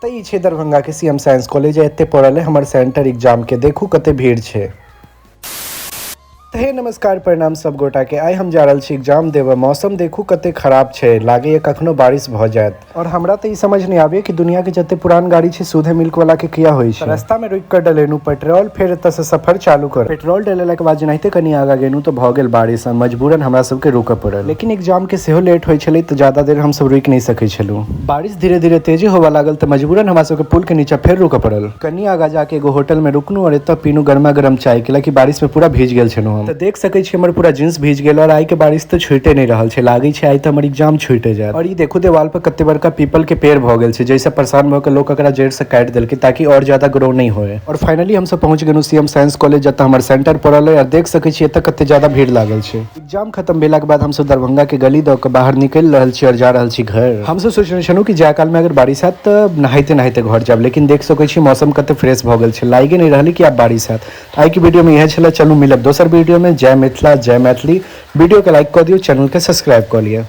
तऽ ई छै दरभंगा के सीएम साइंस कॉलेज एते पड़ल है हमर सेंटर एग्जाम के देखू कते भीड़ छै। हे नमस्कार प्रणाम सब गोटा के आइ हम जा रहल छी एग्जाम देवे। मौसम देखू कते खराब छै, लागे ये कखनो बारिश भ जायत। और हमरा तो ई समझ नहीं आवे कि दुनिया के जते पुरान गाड़ी छै सुधे मिल्क वाला के किया होई छै। रास्ता में रुक कर डलेनु पेट्रोल, फिर एत से सफर चालू कर। पेट्रोल डलेला के बाद जनाइते कनी आगा गेनु तो भ गेल बारिश, मजबूरन हमरा सब के रुक पड़ल। लेकिन एग्जाम के सेहो लेट होय छले तो ज्यादा देर हम सब रुक नहीं सकै छलु। बारिश धीरे धीरे तेजी होवा लागल तो मजबूरन हमरा सब के पुल के नीचे फिर रुक पड़ल। कनी आगा जाके एगो होटल में रुकनु और एत पीनु गर्मा गर्म चाय, कि बारिश में पूरा भीज गेल छनु। तो देख सकै छी हमर पूरा जींस भीज गेल और आई के बारिश तो छूटे नहीं रहल छै, लागे छै आई तो हमर एग्जाम छूटे जाए। और ये देखो देवाल पर कते बड़का पीपल के पेड़ भ गेल छै, जैसे परेशान भ के लोग एकरा जड़ से काट देलकै ताकि और ज्यादा ग्रो नहीं होए। और फाइनली हम सब पहुंच गेनु सीएम साइंस कॉलेज जत हमर सेंटर पड़ल है। और देख सकै छी एत कते ज्यादा भीड़ लागल छै। एग्जाम खत्म भेला के बाद हम सब दरभंगा के गली द के बाहर निकल रहल छी और जा रहल छी घर। हम सब सोचने छनु कि जाय काल में अगर बारिश हैत त नहाइते नहाइते घर जाब, लेकिन देख सकै छी मौसम कते फ्रेश भ गेल छै, लागे नहीं रहल कि आब बारिश हैत। आई की वीडियो में यह छला, चलू मिलब दोसर वीडियो में। जय मिथिला जय मैथिली। वीडियो के लाइक कर दियो, चैनल के सब्सक्राइब कर लिया।